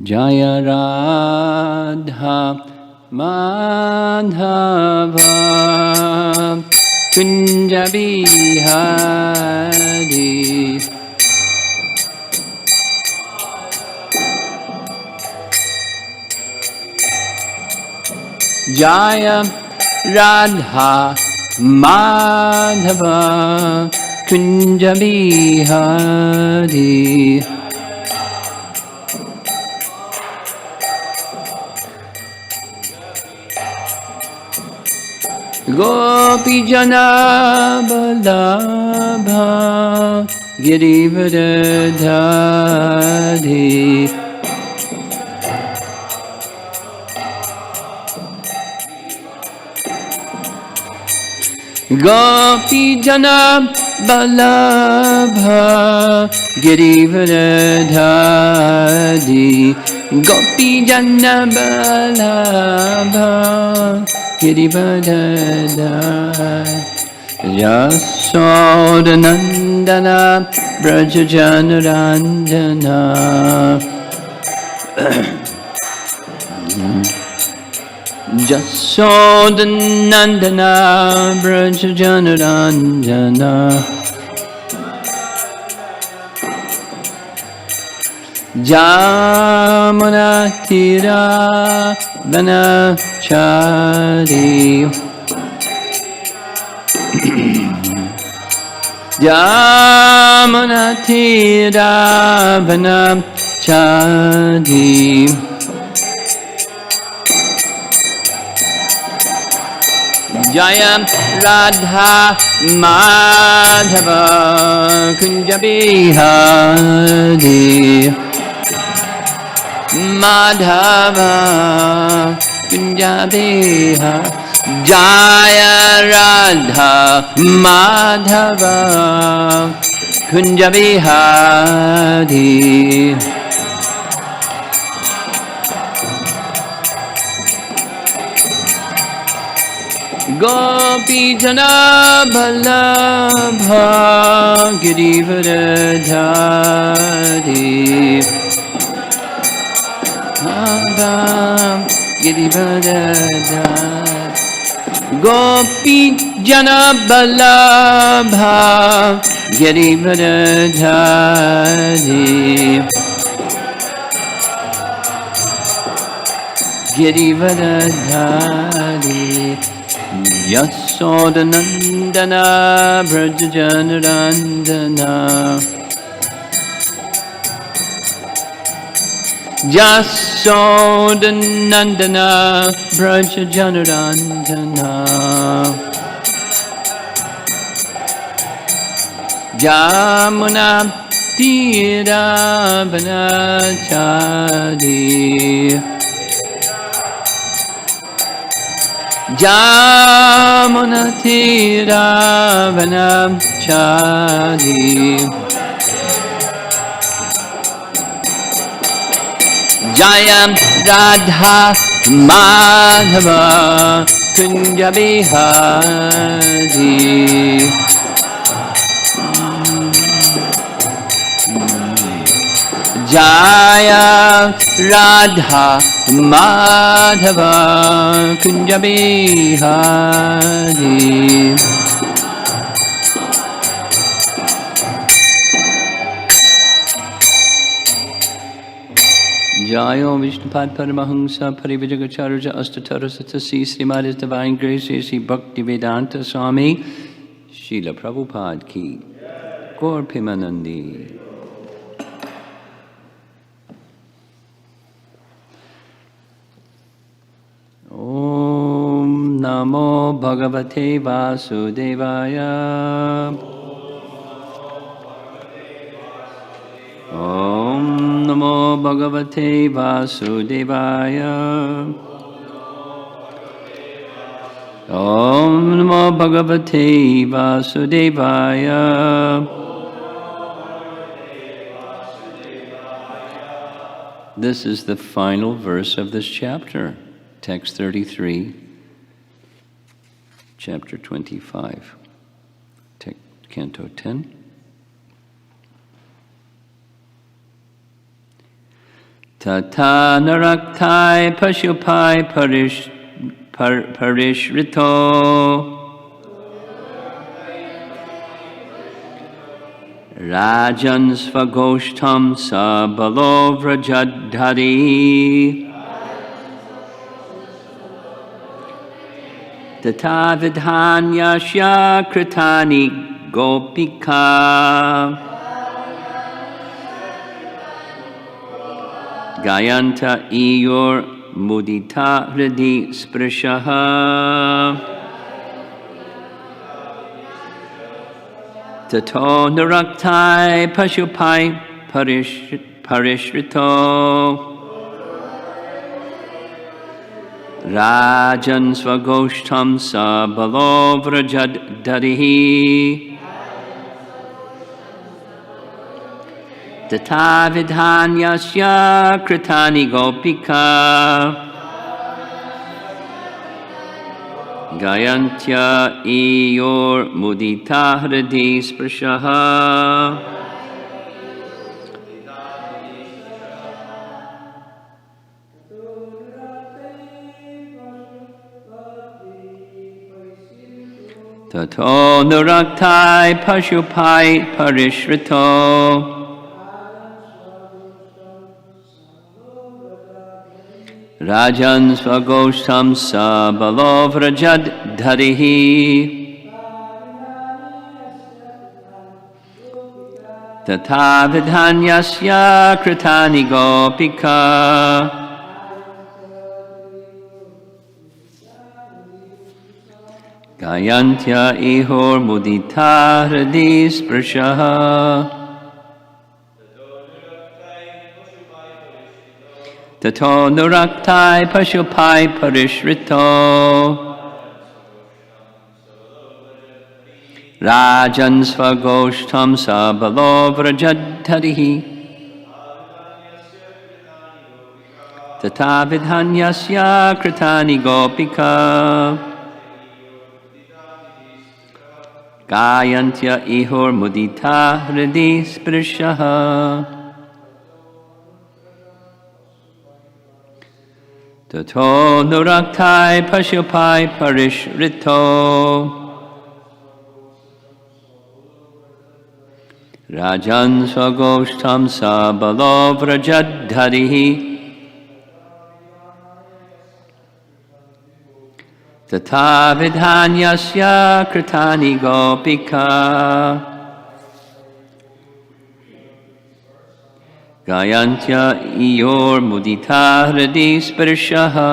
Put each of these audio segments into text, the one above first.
Jaya Radha Madhava Kunja Bihari Jaya Radha Madhava Kunja Bihari Gopi Jana Vallabha Girivardhari Gopi Jana Vallabha Girivardhari Gopi Jana Vallabha Girivardhari Yasodhanandana Brajajanarandana Jasodhanandana Brajajanarandana Jamunatira Vanachari Jamunatira Vanachari Jaya Radha Madhava Kunja Bihari Madhava Kunja Bihari Jaya Radha Madhava Kunja Bihari Gopi Jana Vallabha Girivardhari Girivardhari Gopi Jana Vallabha Girivardhari Girivardhari Yasodhanandana Brajajanarandana Yasodhanandana Brajajanarandana Jamuna Tira Vanachari Jamunatira Vanachari Jaya Radha Madhava Kunja Bihari Jaya Radha Madhava Kunja Bihari Jayo Vishnupad Paramahamsa Parivijagacharya Astatara Satasi Srimad His Divine Grace Sri Bhakti Vedanta Swami Srila Prabhupada Ki Gaur Pimanandi Om Namo Bhagavate Vasudevaya Om Namo Bhagavate Vasudevaya Om Namo Bhagavate Vasudevaya This is the final verse of this chapter. Text 33, chapter 25, Canto 10. Tata naraktai pashupai parishrito. Rajan svagoshtam sabalovrajadhari. Tata vidhanyasya kritani gopika. Gayanta iyor mudita hridi sprishaha. Tato naraktai pashupai parishrito. Rajan svagoshtam sabalovrajadharihi. Tata vidhanyasya kritani gopika. Gayantya iyor mudita hridi sprishaha. Tato naraktai pashupai parishrito. Rajan svagoshtam sabalovrajadharihi. Tata vidhanyasya kritani gopika. Gayantya ihor mudita hridi sprishaha. Tato nuraktai pashupai parishrito. Rajan svagoshtam sabalovrajadharihi. Tata vidhanyasya kritani gopika. Gayantya ihor mudita hridi sprishaha. Tato nuraktai pashupai parishrito. Rajan svagoshtam sabalovrajadharihi. Tata vidhanyasya kritani gopika. Gayantya iyor mudita hridi sprishaha.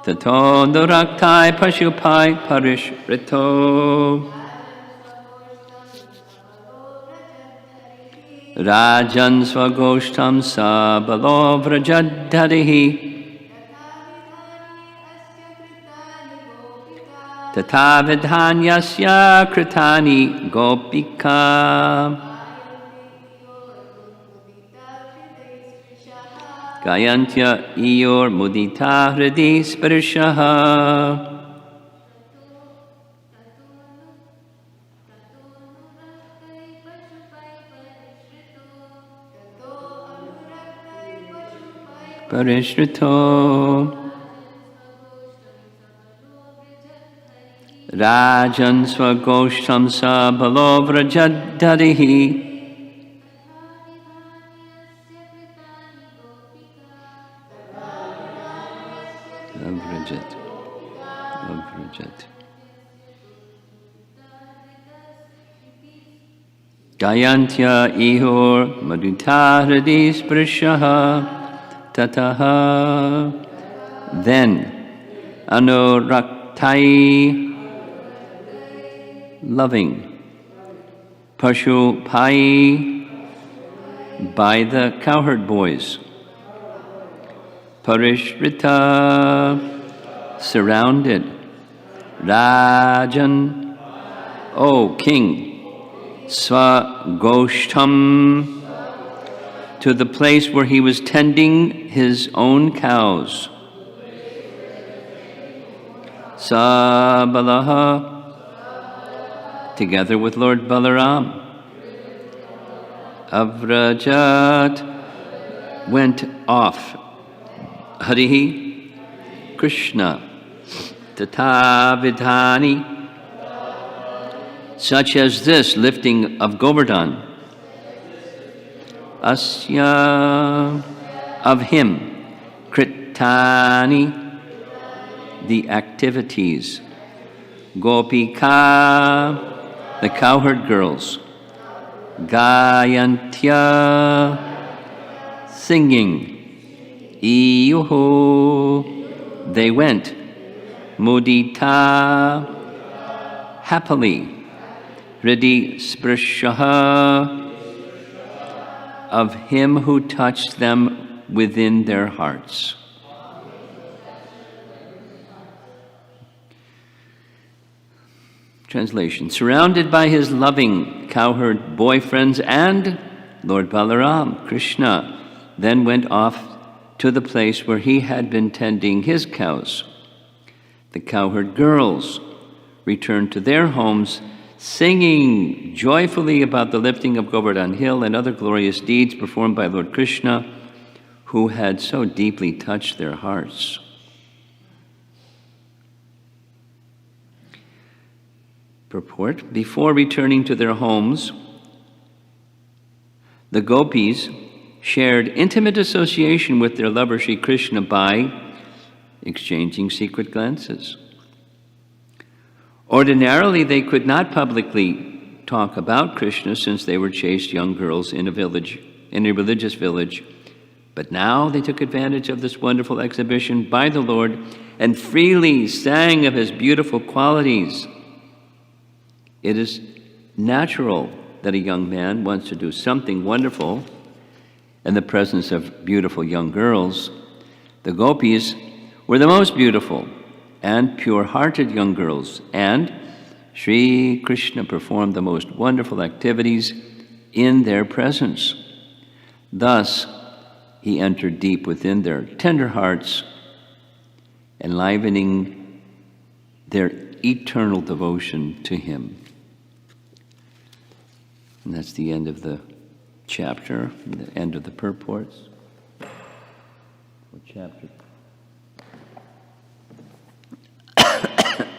Tato nuraktai pashupai parishrito. Rajan svagoshtam sabalovrajadharihi. Tata vidhanyasya kritani gopika. Gayantya iyor mudita hridi sprishaha. Parishrito. Rajan svagoshtam sabalovrajadharihi. Avrajat. Gayantya ihor madhita hridi sprishaha. Tataha. Then anuraktai, loving, pashupai, by the cowherd boys, parishrita, surrounded, Rajan, O king, svagoshtam, to the place where he was tending his own cows. Sabalaha, together with Lord Balaram. avrajat, went off. Harihi Krishna tata vidhani, such as this lifting of Govardhana. Asya, of him. Kritani, the activities. Gopika, the cowherd girls. Gayantya, singing. Iyuhu, they went. Mudita, happily. Hridi sprishaha, of him who touched them within their hearts. Translation. Surrounded by his loving cowherd boyfriends and Lord Balaram, Krishna then went off to the place where he had been tending his cows. The cowherd girls returned to their homes, singing joyfully about the lifting of Govardhana Hill and other glorious deeds performed by Lord Krishna, who had so deeply touched their hearts. Purport. Before returning to their homes, the gopis shared intimate association with their lover Sri Krishna by exchanging secret glances. Ordinarily, they could not publicly talk about Krishna since they were chaste young girls in a religious village. But now they took advantage of this wonderful exhibition by the Lord and freely sang of his beautiful qualities. It is natural that a young man wants to do something wonderful in the presence of beautiful young girls. The gopis were the most beautiful and pure-hearted young girls, and Sri Krishna performed the most wonderful activities in their presence. Thus, he entered deep within their tender hearts, enlivening their eternal devotion to him. And that's the end of the chapter, the end of the purports. Chapter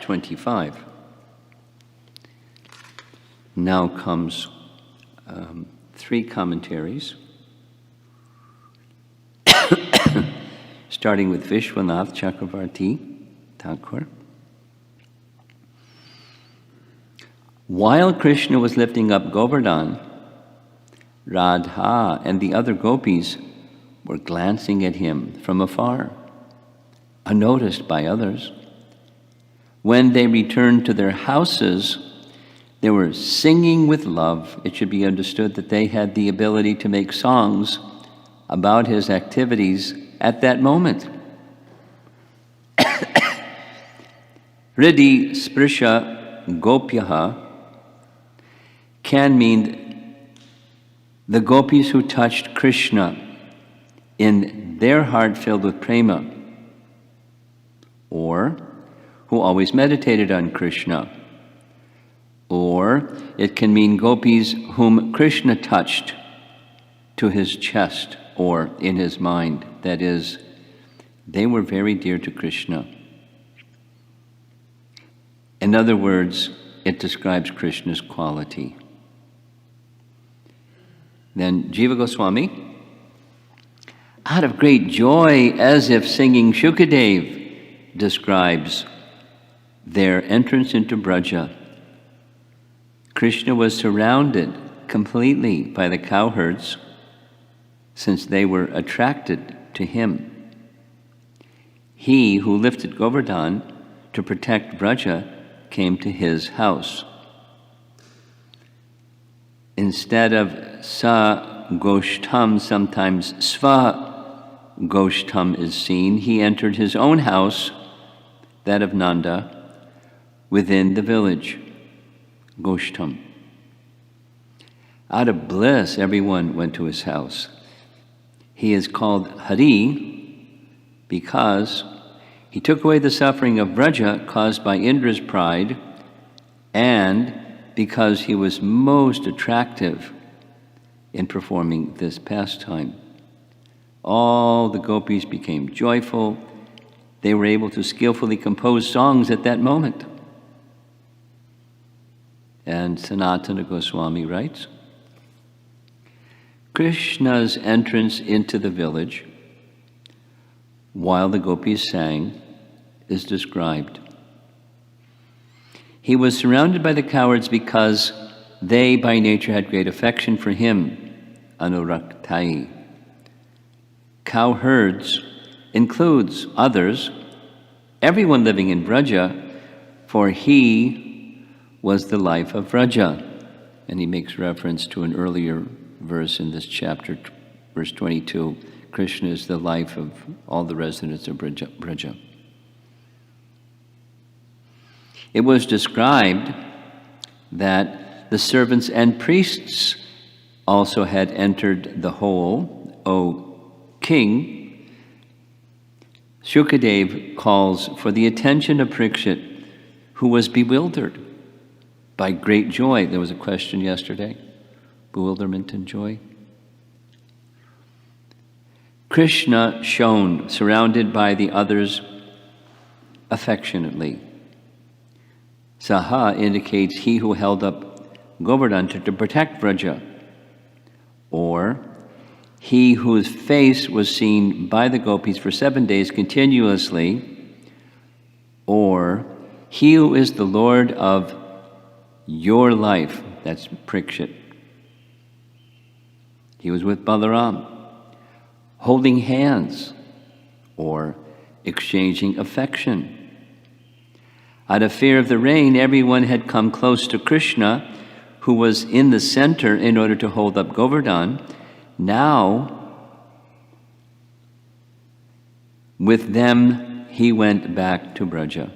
25. Now comes three commentaries, starting with Vishwanath Chakravarti Thakur. While Krishna was lifting up Govardhana, Radha and the other gopis were glancing at him from afar, unnoticed by others. When they returned to their houses, they were singing with love. It should be understood that they had the ability to make songs about his activities at that moment. Hridi sprisha gopyaha can mean the gopis who touched Krishna in their heart filled with prema, or who always meditated on Krishna, or it can mean gopis whom Krishna touched to his chest or in his mind. That is, they were very dear to Krishna. In other words, it describes Krishna's quality. Then Jiva Goswami, out of great joy, as if singing Shukadev, describes their entrance into Braja. Krishna was surrounded completely by the cowherds, since they were attracted to him. He who lifted Govardhana to protect Braja came to his house. Instead of sa goshtam, sometimes sva goshtam is seen. He entered his own house, that of Nanda, within the village, goshtam. Out of bliss, everyone went to his house. He is called Hari because he took away the suffering of Braja caused by Indra's pride, and because he was most attractive in performing this pastime. All the gopis became joyful. They were able to skillfully compose songs at that moment. And Sanatana Goswami writes, Krishna's entrance into the village while the gopis sang is described. He was surrounded by the cowards because they by nature had great affection for him, Anuraktai. Cowherds includes others, everyone living in Vraja, for he was the life of Vraja. And he makes reference to an earlier verse in this chapter, verse 22. Krishna is the life of all the residents of Vraja. It was described that the servants and priests also had entered the hole. O king, Shukadev calls for the attention of Parikshit, who was bewildered by great joy. There was a question yesterday, bewilderment and joy. Krishna shone, surrounded by the others affectionately. Saha indicates he who held up Govardhana to protect Vraja, or he whose face was seen by the gopis for 7 days continuously, or he who is the Lord of your life, that's Parikshit. He was with Balaram, holding hands, or exchanging affection. Out of fear of the rain, everyone had come close to Krishna, who was in the center in order to hold up Govardhana. Now, with them, he went back to Vraja.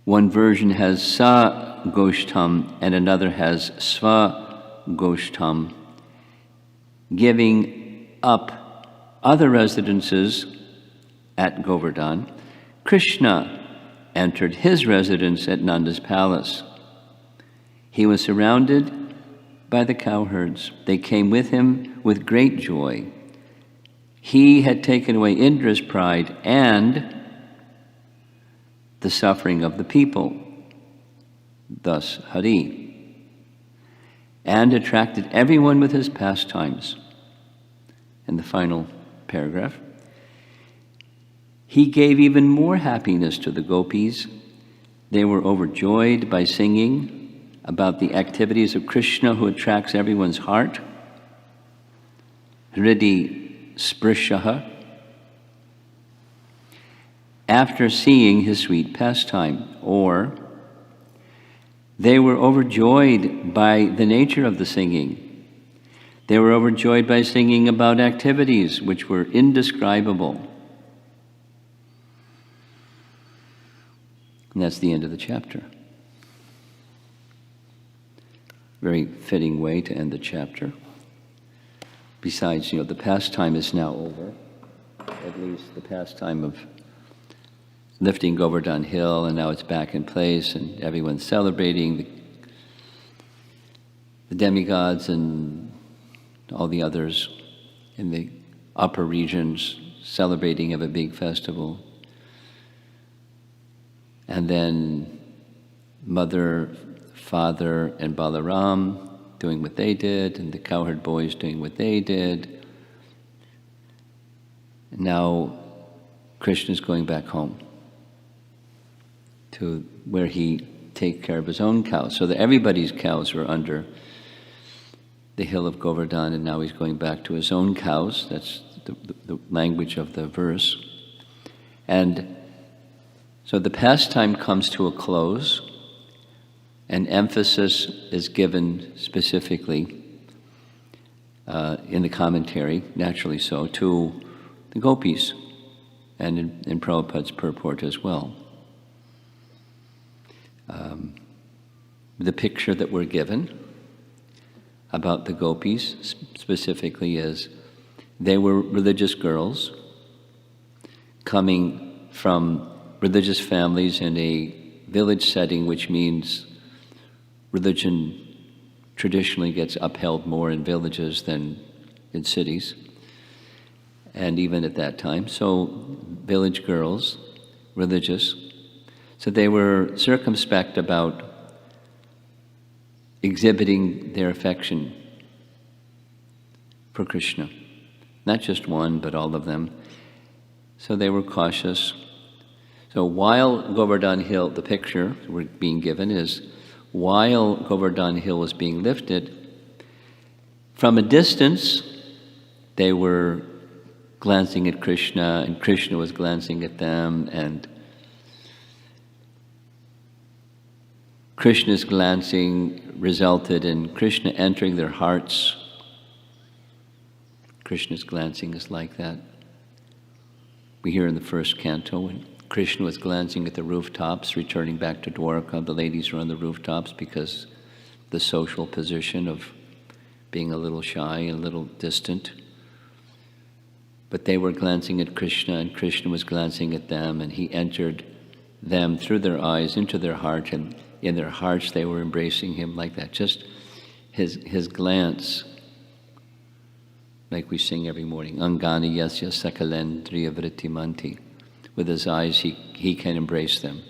One version has Sa Goshtam and another has Sva Goshtam, giving up other residences at Govardhana. Krishna entered his residence at Nanda's palace. He was surrounded by the cowherds. They came with him with great joy. He had taken away Indra's pride and the suffering of the people, thus Hari, and attracted everyone with his pastimes. In the final paragraph, he gave even more happiness to the gopis. They were overjoyed by singing about the activities of Krishna, who attracts everyone's heart. Hridi Sprishaha. After seeing his sweet pastime, or they were overjoyed by the nature of the singing. They were overjoyed by singing about activities which were indescribable. And that's the end of the chapter. Very fitting way to end the chapter. Besides, the pastime is now over. At least the pastime of lifting Govardhana Hill, and now it's back in place, and everyone's celebrating the demigods and all the others in the upper regions celebrating of a big festival. And then Mother, Father, and Balaram doing what they did, and the cowherd boys doing what they did. And now Krishna's going back home to where he takes care of his own cows. So that everybody's cows were under the hill of Govardhana, and now he's going back to his own cows. That's the language of the verse. And so the pastime comes to a close, and emphasis is given specifically in the commentary, naturally so, to the gopis, and in Prabhupada's purport as well. The picture that we're given about the gopis specifically is they were religious girls coming from religious families in a village setting, which means religion traditionally gets upheld more in villages than in cities, and even at that time. So village girls, religious, so they were circumspect about exhibiting their affection for Krishna. Not just one, but all of them. So they were cautious. So while Govardhana Hill, the picture we're being given is, while Govardhana Hill was being lifted, from a distance, they were glancing at Krishna, and Krishna was glancing at them, and Krishna's glancing resulted in Krishna entering their hearts. Krishna's glancing is like that. We hear in the first canto when Krishna was glancing at the rooftops, returning back to Dwarka. The ladies were on the rooftops because the social position of being a little shy, a little distant. But they were glancing at Krishna, and Krishna was glancing at them, and he entered them through their eyes into their heart, and in their hearts they were embracing him like that. Just his glance, like we sing every morning, Angani yasya sakalendriya vrittimanti. With his eyes, he can embrace them.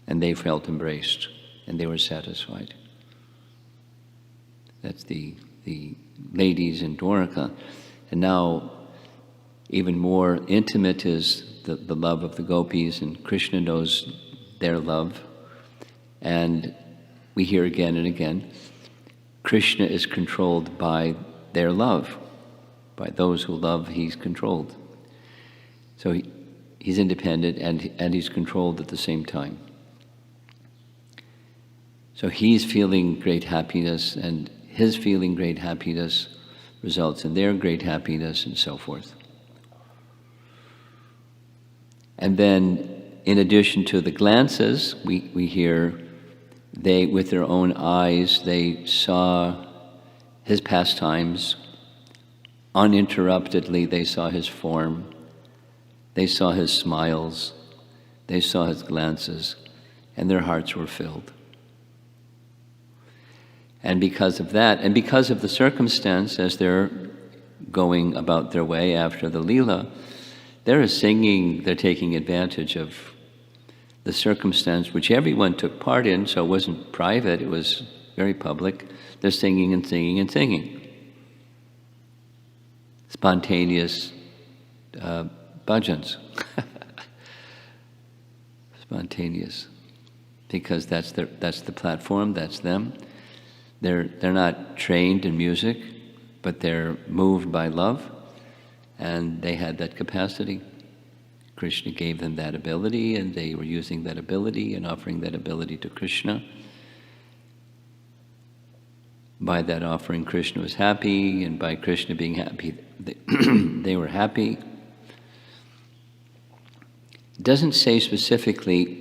And they felt embraced, and they were satisfied. That's the ladies in Dwarka. And now, even more intimate is the love of the gopis, and Krishna knows their love. And we hear again and again, Krishna is controlled by their love. By those who love, he's controlled. So he's independent and he's controlled at the same time. So he's feeling great happiness, and his feeling great happiness results in their great happiness, and so forth. And then, in addition to the glances, we hear they, with their own eyes, they saw his pastimes. Uninterruptedly, they saw his form. They saw his smiles. They saw his glances, and their hearts were filled. And because of that, and because of the circumstance, as they're going about their way after the Leela, they're singing, they're taking advantage of the circumstance which everyone took part in, so it wasn't private, it was very public. They're singing and singing and singing. Spontaneous bhajans. Spontaneous. Because that's the platform, that's them. They're not trained in music, but they're moved by love, and they had that capacity. Krishna gave them that ability, and they were using that ability and offering that ability to Krishna. By that offering, Krishna was happy, and by Krishna being happy, they were happy. It doesn't say specifically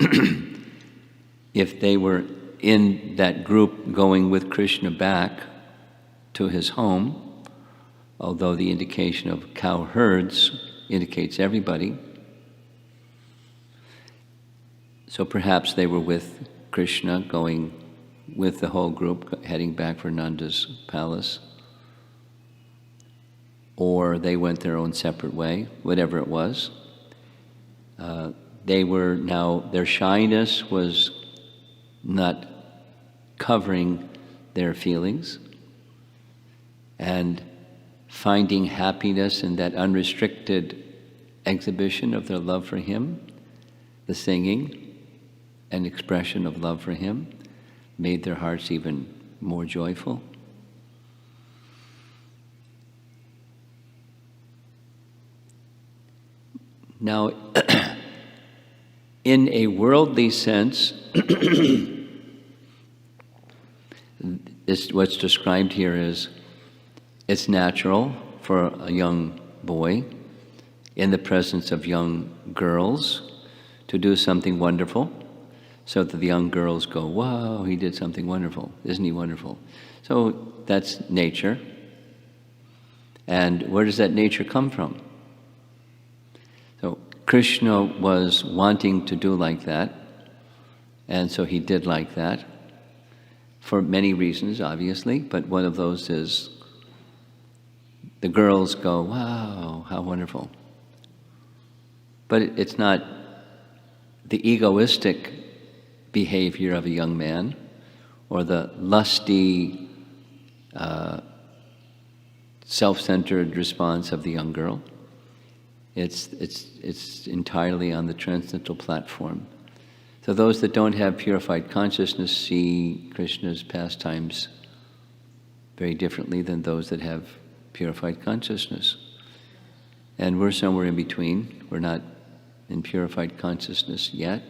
if they were in that group going with Krishna back to his home, although the indication of cow herds indicates everybody. So perhaps they were with Krishna, going with the whole group, heading back for Nanda's palace. Or they went their own separate way, whatever it was. They were now, their shyness was not covering their feelings, and finding happiness in that unrestricted exhibition of their love for him, the singing, an expression of love for him, made their hearts even more joyful. Now, in a worldly sense, what's described here is it's natural for a young boy in the presence of young girls to do something wonderful, so that the young girls go, wow, he did something wonderful. Isn't he wonderful? So that's nature. And where does that nature come from? So Krishna was wanting to do like that, and so he did like that. for many reasons, obviously, but one of those is the girls go, wow, how wonderful. But it's not the egoistic behavior of a young man or the lusty, self-centered response of the young girl. It's entirely on the transcendental platform. So those that don't have purified consciousness see Krishna's pastimes very differently than those that have purified consciousness. And we're somewhere in between. We're not in purified consciousness yet,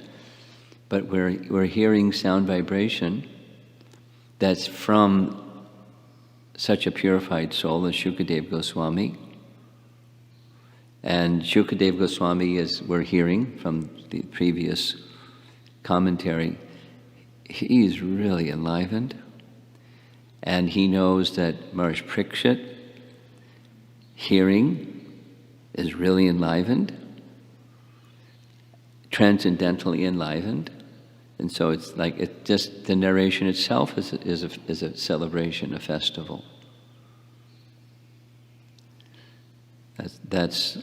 but we're hearing sound vibration that's from such a purified soul as Shukadeva Goswami. And Shukadeva Goswami, as we're hearing from the previous commentary, he's really enlivened. And he knows that Maharaj Parikshit, hearing, is really enlivened, transcendentally enlivened. And so it's like, it just, the narration itself is a celebration, a festival. That's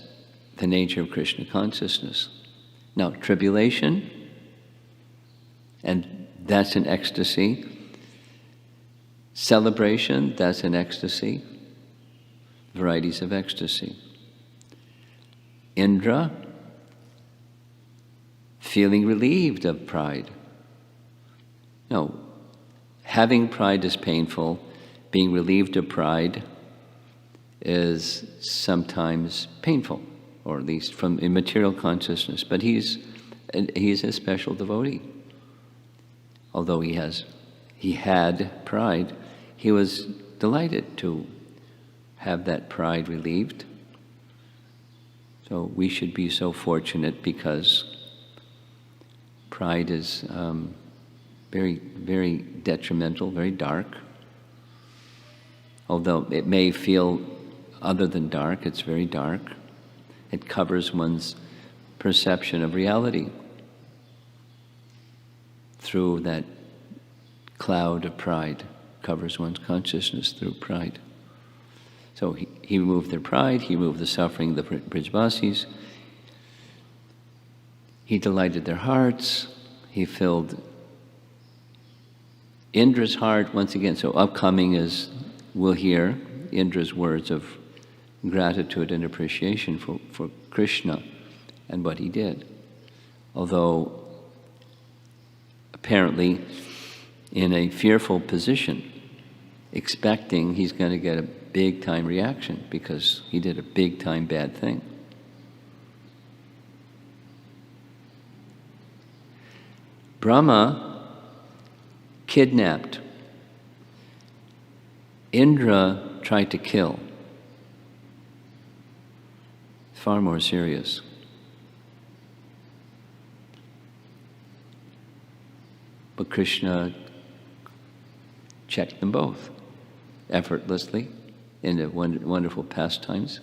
the nature of Krishna consciousness. Now, tribulation, and that's an ecstasy. Celebration, that's an ecstasy. Varieties of ecstasy. Indra, feeling relieved of pride. No, having pride is painful. Being relieved of pride is sometimes painful, or at least from immaterial consciousness. But he's a special devotee. Although he had pride, he was delighted to have that pride relieved. So we should be so fortunate, because pride is very, very detrimental, very dark. Although it may feel other than dark, it's very dark. It covers one's perception of reality through that cloud of pride, covers one's consciousness through pride. So he removed their pride, he removed the suffering of the Brijvasis, he delighted their hearts, he filled Indra's heart once again. So upcoming is, we'll hear Indra's words of gratitude and appreciation for Krishna and what he did. Although apparently in a fearful position, expecting he's going to get a big-time reaction because he did a big-time bad thing. Brahma kidnapped. Indra tried to kill. Far more serious. But Krishna checked them both effortlessly in the wonderful pastimes.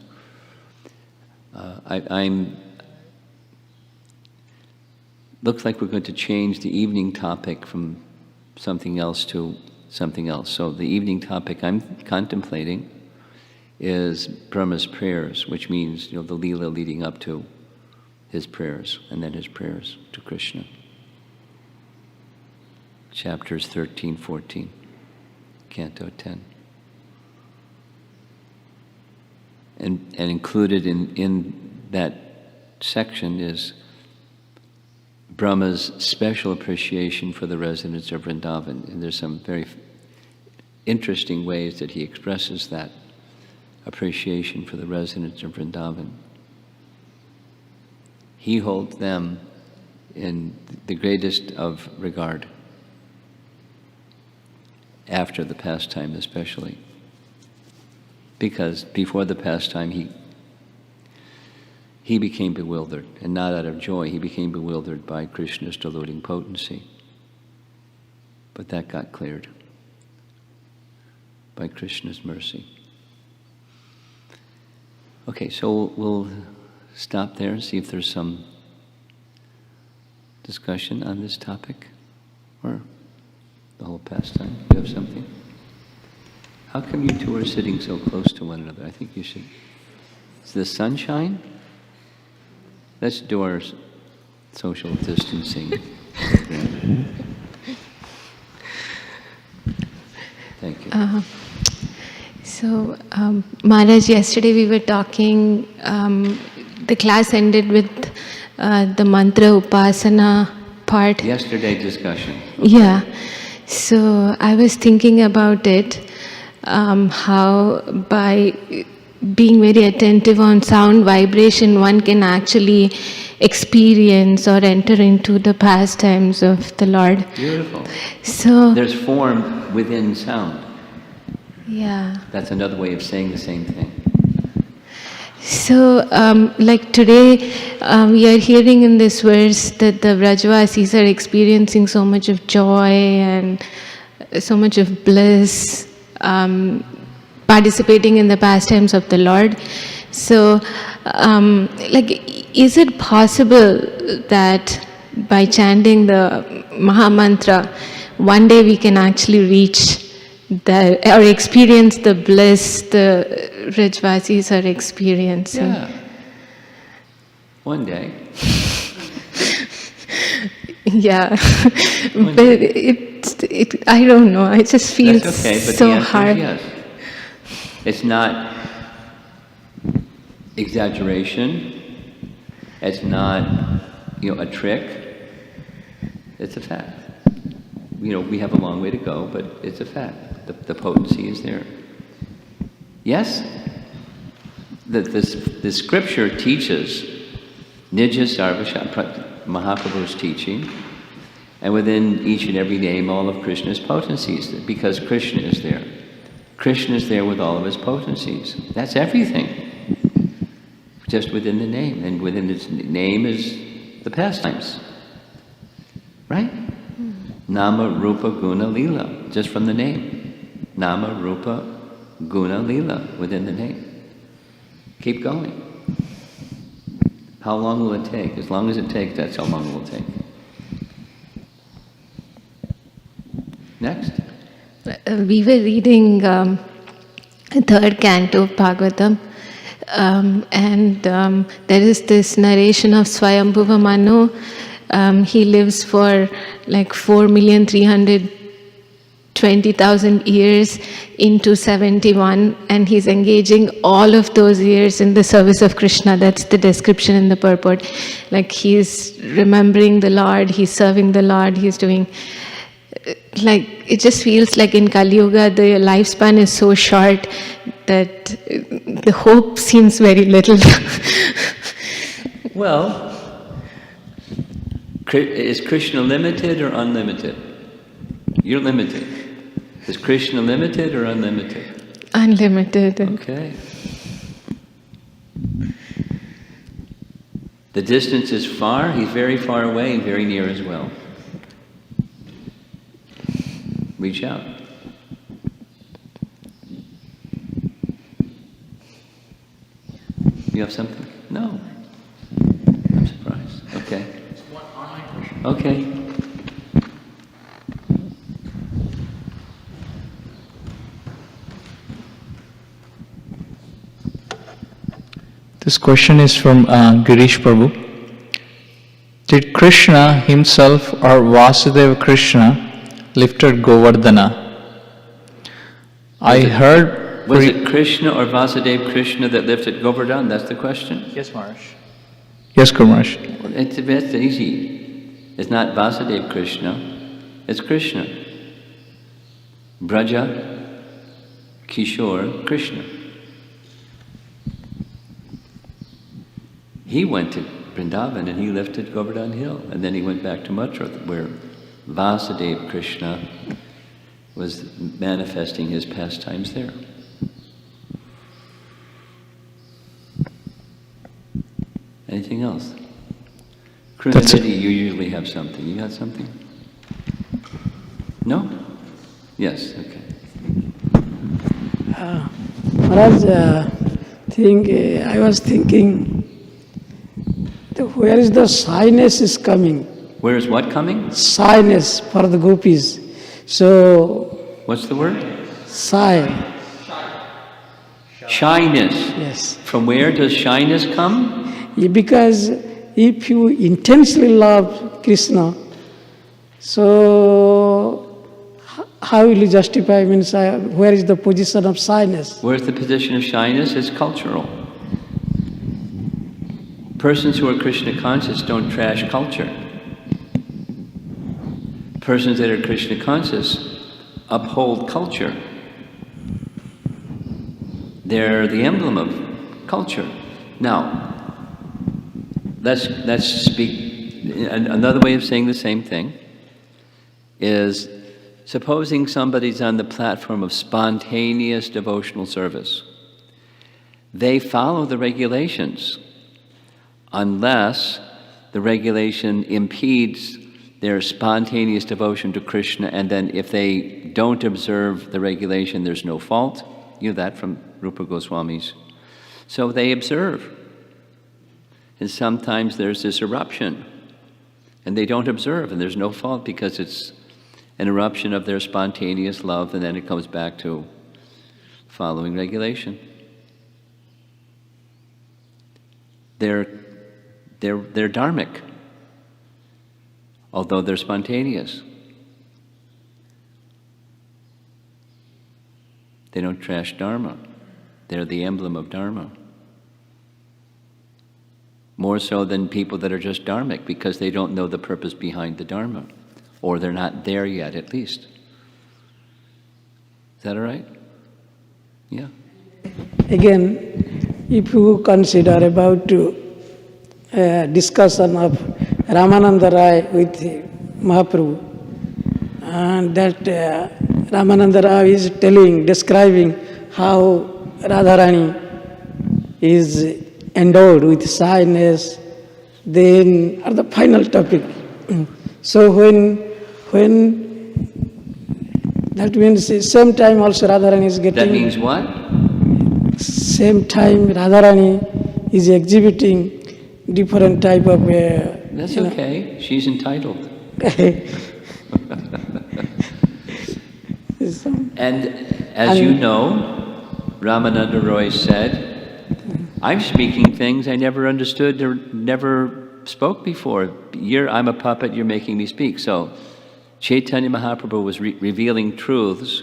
Looks like we're going to change the evening topic from something else to something else. So the evening topic I'm contemplating is Brahma's prayers, which means, the Leela leading up to his prayers, and then his prayers to Krishna. Chapters 13, 14, Canto 10. And included in that section is Brahma's special appreciation for the residents of Vrindavan. And there's some very interesting ways that he expresses that appreciation for the residents of Vrindavan. He holds them in the greatest of regard, after the pastime especially. Because before the pastime he became bewildered, and not out of joy, he became bewildered by Krishna's deluding potency. But that got cleared by Krishna's mercy. Okay, so we'll stop there and see if there's some discussion on this topic, or the whole pastime. You have something? How come you two are sitting so close to one another? I think you should. Is the sunshine? Let's do our social distancing. Thank you. So, Maharaj, yesterday we were talking, the class ended with the mantra upasana part. Yesterday discussion. Okay. Yeah. So I was thinking about it, how by being very attentive on sound vibration, one can actually experience or enter into the pastimes of the Lord. Beautiful. So there's form within sound. Yeah. That's another way of saying the same thing. So, like today, we are hearing in this verse that the Vrajavasis are experiencing so much of joy and so much of bliss, participating in the pastimes of the Lord. So, is it possible that by chanting the Maha Mantra, one day we can actually reach or experience the bliss the Vrajavasis are experiencing? Yeah. One day. Yeah. But I don't know. I just feel That's okay, but so the answer hard. is yes. It's not exaggeration. It's not, a trick. It's a fact. We have a long way to go, but it's a fact. The potency is there. Yes? The scripture teaches Nija Sarvasha, Mahaprabhu's teaching, and within each and every name all of Krishna's potencies, because Krishna is there. Krishna is there with all of his potencies. That's everything. Just within the name, and within its name is the pastimes. Right? Nama, Rupa, Guna, Lila, just from the name. Nama, Rupa, Guna, Lila, within the name. Keep going. How long will it take? As long as it takes, that's how long it will take. Next. We were reading the third canto of Bhagavatam, and there is this narration of Swayambhuva Manu. He lives for like 4,320,000 years into 71, and he's engaging all of those years in the service of Krishna. That's the description in the purport. Like he's remembering the Lord, he's serving the Lord, he's doing... Like it just feels like in Kali Yuga the lifespan is so short that the hope seems very little. Well, is Krishna limited or unlimited? You're limited. Is Krishna limited or unlimited? Unlimited. Okay. The distance is far, he's very far away and very near as well. Reach out. You have something? No. I'm surprised. Okay. Okay. This question is from Girish Prabhu. Did Krishna himself or Vasudeva Krishna lifted Govardhana? Was it Krishna or Vasudeva Krishna that lifted Govardhana? That's the question? Yes, Maharaj. Yes, Maharaj. Well, it's easy. It's not Vasudeva Krishna, it's Krishna. Braja, Kishore, Krishna. He went to Vrindavan and he lifted Govardhan Hill, and then he went back to Mathura, where Vasudeva Krishna was manifesting his pastimes there. Anything else? Krunanidhi, you usually have something. You got something? No? Yes, okay. Maharaj, I was thinking, where is the shyness is coming? Where is what coming? Shyness for the gopis. So, What's the word? shy, Shyness. yes. From where does shyness come? Because if you intensely love Krishna, so how will you justify, means where is the position of shyness? Where's the position of shyness? It's cultural. Persons who are Krishna conscious don't trash culture. Persons that are Krishna conscious uphold culture. They're the emblem of culture. Now, let's speak. Another way of saying the same thing is, supposing somebody's on the platform of spontaneous devotional service. They follow the regulations unless the regulation impedes their spontaneous devotion to Krishna, and then if they don't observe the regulation, there's no fault. You know that from Rupa Goswami's. So they observe. And sometimes there's this eruption, and they don't observe, and there's no fault because it's an eruption of their spontaneous love, and then it comes back to following regulation. They're dharmic, although they're spontaneous. They don't trash Dharma. They're the emblem of Dharma. More so than people that are just dharmic because they don't know the purpose behind the Dharma, or they're not there yet, at least. Is that all right? Yeah. Again, if you consider about discussion of Ramananda Rai with Mahaprabhu, and that Ramananda Rai is describing how Radharani is endowed with shyness, then at the final topic. So when that means same time also Radharani is getting... That means what? Same time Radharani is exhibiting different type of... That's okay. She's entitled. And as you know, Ramananda Roy said, I'm speaking things I never understood or never spoke before. I'm a puppet, you're making me speak. So Chaitanya Mahaprabhu was revealing truths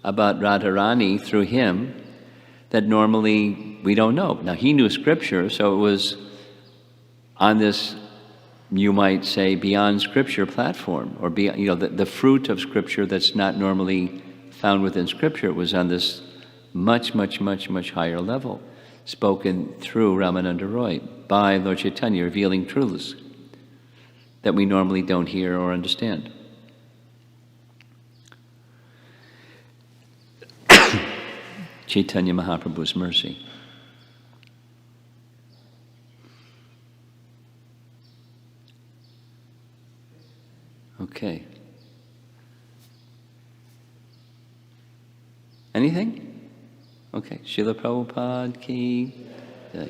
about Radharani through him that normally we don't know. Now he knew scripture, so it was on this, you might say, beyond scripture platform, or beyond, the fruit of scripture that's not normally found within scripture. It was on this much, much, much, much higher level, spoken through Ramananda Roy by Lord Chaitanya, revealing truths that we normally don't hear or understand. Chaitanya Mahaprabhu's mercy. Okay. Anything? Okay. Srila Prabhupada ki jai.